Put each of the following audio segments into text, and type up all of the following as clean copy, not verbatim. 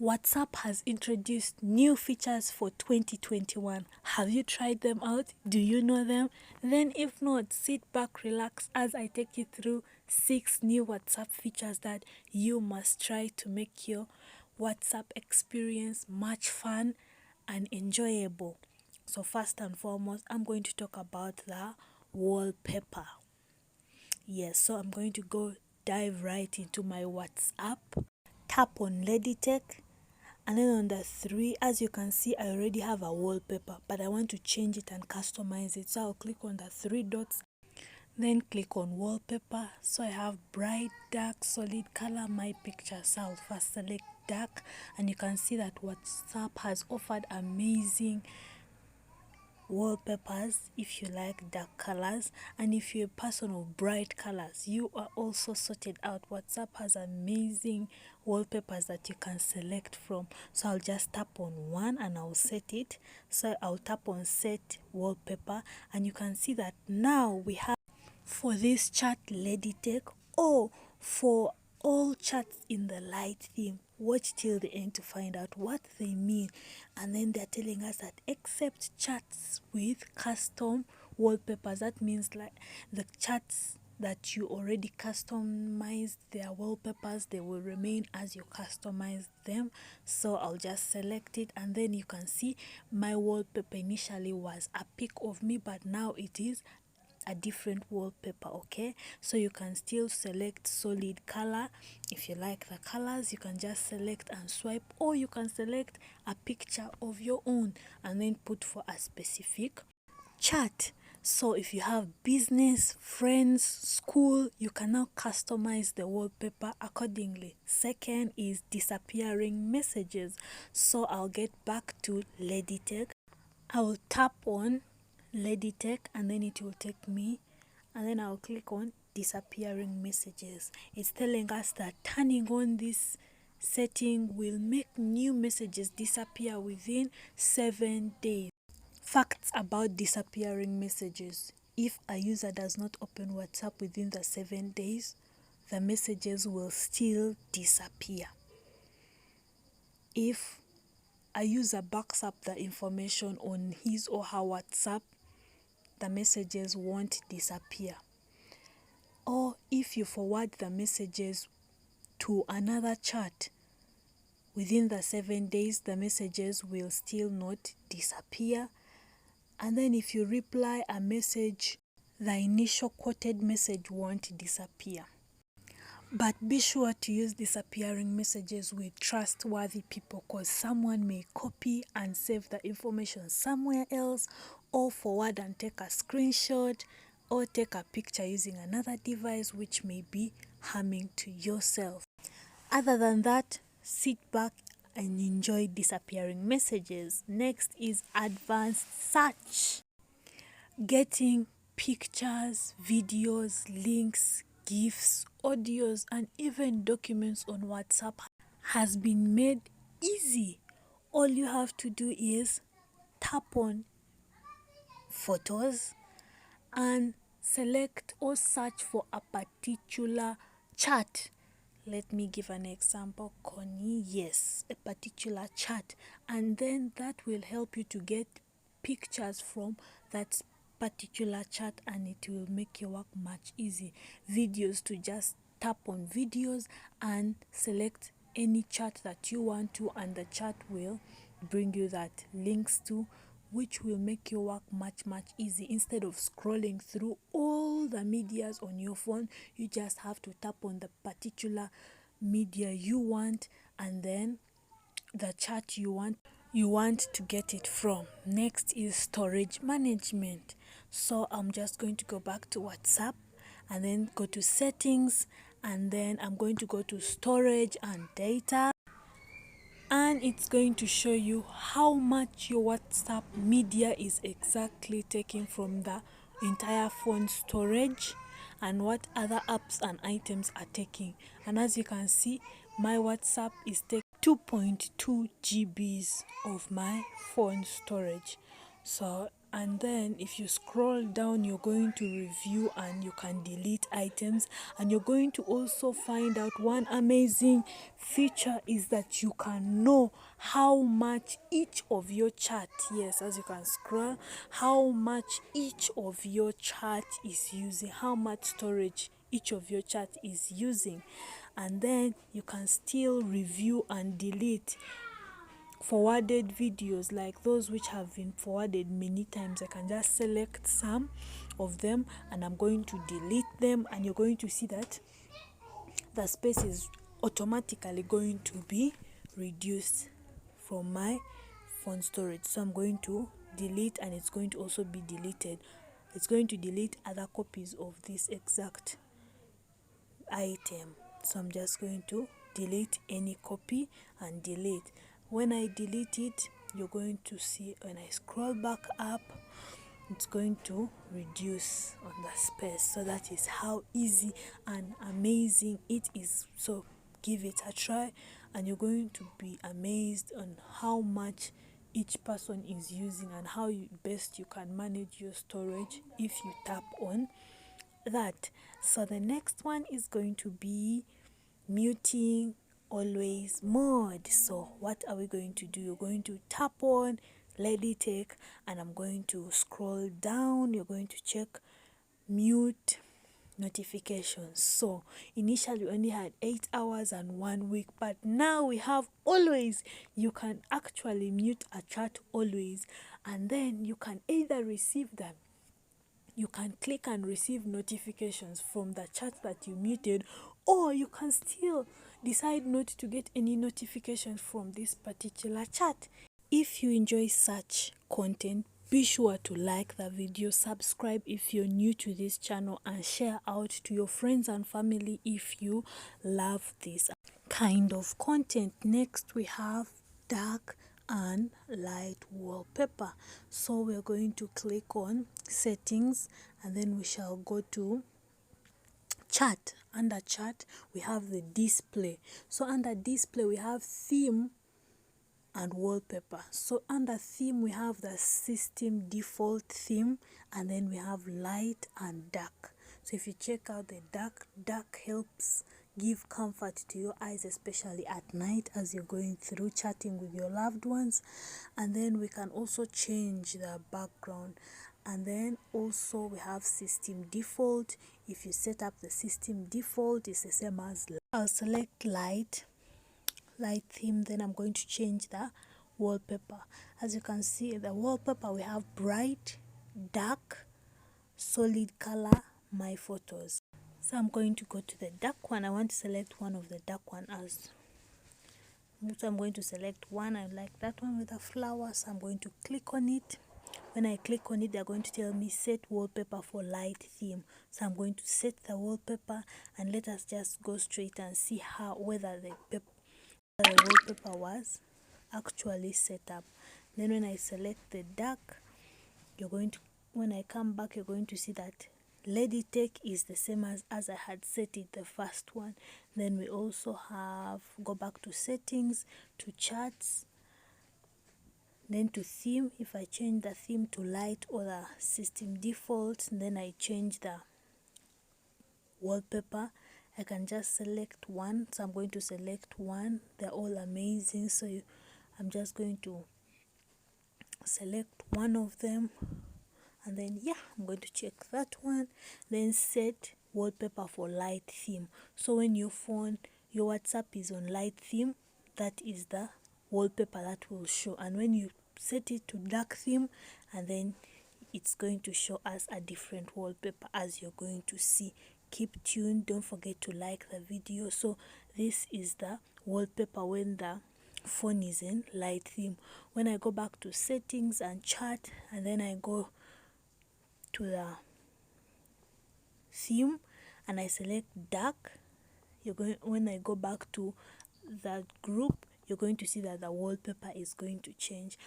WhatsApp has introduced new features for 2021. Have you tried them out? Do you know them? Then if not, sit back, relax as I take you through 6 new WhatsApp features that you must try to make your WhatsApp experience much fun and enjoyable. So first and foremost, I'm going to talk about the wallpaper. Yes, so I'm going to dive right into my WhatsApp. Tap on LadyTech. And then on the 3, as you can see, I already have a wallpaper, but I want to change it and customize it. So I'll click on the 3 dots, then click on wallpaper. So I have bright, dark, solid color, my picture. So I'll first select dark, and you can see that WhatsApp has offered amazing wallpapers if you like dark colors, and if you're a person of bright colors, you are also sorted out. WhatsApp has amazing wallpapers that you can select from. So I'll just tap on one and I'll set it. So I'll tap on set wallpaper, and you can see that now we have for this chat LadyTech, or for all chats in the light theme. Watch till the end to find out what they mean. And then they're telling us that except chats with custom wallpapers, that means like the chats that you already customized their wallpapers, they will remain as you customize them. So I'll just select it, and then you can see my wallpaper initially was a pic of me, but now it is a different wallpaper. Okay, so you can still select solid color. If you like the colors, you can just select and swipe, or you can select a picture of your own and then put for a specific chat. So if you have business, friends, school, you can now customize the wallpaper accordingly. Second is disappearing messages. So I'll get back to LadyTech. I will tap on LadyTech, and then it will take me, and then I'll click on disappearing messages. It's telling us that turning on this setting will make new messages disappear within 7 days. Facts about disappearing messages: if a user does not open WhatsApp within the 7 days, the messages will still disappear. If a user backs up the information on his or her WhatsApp, the messages won't disappear. Or if you forward the messages to another chat within the 7 days, the messages will still not disappear. And then if you reply a message, the initial quoted message won't disappear. But be sure to use disappearing messages with trustworthy people, because someone may copy and save the information somewhere else, or forward and take a screenshot, or take a picture using another device, which may be harming to yourself. Other than that, sit back and enjoy disappearing messages. Next is advanced search. Getting pictures, videos, links, GIFs, audios, and even documents on WhatsApp has been made easy. All you have to do is tap on photos and select or search for a particular chat. Let me give an example. Connie, yes, a particular chat, and then that will help you to get pictures from that particular chat, and it will make your work much easy. Videos, to just tap on videos and select any chat that you want to, and the chat will bring you that links to, which will make your work much easy. Instead of scrolling through all the medias on your phone, you just have to tap on the particular media you want, and then the chat you want to get it from. Next is storage management. So I'm just going to go back to WhatsApp and then go to settings, and then I'm going to go to storage and data, and it's going to show you how much your WhatsApp media is exactly taking from the entire phone storage, and what other apps and items are taking. And as you can see, my WhatsApp is taking 2.2 GBs of my phone storage. So And then if you scroll down, you're going to review and you can delete items. And you're going to also find out one amazing feature is that you can know how much each of your chat, yes, as you can scroll, how much each of your chat is using, how much storage each of your chat is using. And then you can still review and delete forwarded videos, like those which have been forwarded many times. I can just select some of them and I'm going to delete them, and you're going to see that the space is automatically going to be reduced from my phone storage. So I'm going to delete, and it's going to also be deleted. It's going to delete other copies of this exact item. So I'm just going to delete any copy and delete. When I delete it, you're going to see when I scroll back up, it's going to reduce on the space. So that is how easy and amazing it is. So give it a try and you're going to be amazed on how much each person is using and how best you can manage your storage if you tap on that. So the next one is going to be muting always mode. So what are we going to do? You're going to tap on Lady Take, and I'm going to scroll down. You're going to check mute notifications. So initially we only had 8 hours and 1 week, but now we have always. You can actually mute a chat always, and then you can either receive them, you can click and receive notifications from the chat that you muted, or you can still decide not to get any notifications from this particular chat. If you enjoy such content, be sure to like the video, subscribe if you're new to this channel, and share out to your friends and family if you love this kind of content. Next we have dark and light wallpaper. So we're going to click on settings, and then we shall go to chat. Under chat we have the display. So under display we have theme and wallpaper. So under theme we have the system default theme, and then we have light and dark. So if you check out the dark helps give comfort to your eyes, especially at night as you're going through chatting with your loved ones. And then we can also change the background. And then also we have system default. If you set up the system default, it's the same as I'll select light theme, then I'm going to change the wallpaper. As you can see, the wallpaper we have bright, dark, solid color, my photos. So I'm going to go to the dark one. I want to select one of the dark one as so I'm going to select one. I like that one with the flowers, so I'm going to click on it. When I click on it, they're going to tell me set wallpaper for light theme. So I'm going to set the wallpaper, and let us just go straight and see whether the wallpaper was actually set up. Then when I select the dark, when I come back, you're going to see that Lady Take is the same as I had set it, the first one. Then we also have go back to settings, to chats, then to theme. If I change the theme to light or the system default, then I change the wallpaper, I can just select one. So I'm going to select one. They're all amazing, so I'm just going to select one of them, and then I'm going to check that one, then set wallpaper for light theme. So when your WhatsApp is on light theme, that is the wallpaper that will show. And when you set it to dark theme, and then it's going to show us a different wallpaper, as you're going to see. Keep tuned, don't forget to like the video. So this is the wallpaper when the phone is in light theme. When I go back to settings and chat, and then I go to the theme and I select dark, when I go back to that group, you're going to see that the wallpaper is going to change.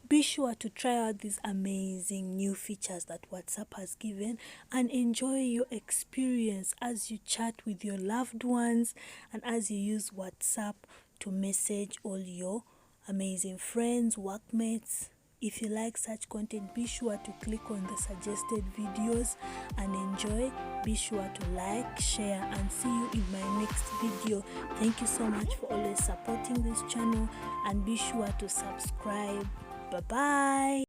Be sure to try out these amazing new features that WhatsApp has given, and enjoy your experience as you chat with your loved ones and as you use WhatsApp to message all your amazing friends, workmates, If you like such content, be sure to click on the suggested videos and enjoy. Be sure to like, share, and see you in my next video. Thank you so much for always supporting this channel, and be sure to subscribe. Bye bye.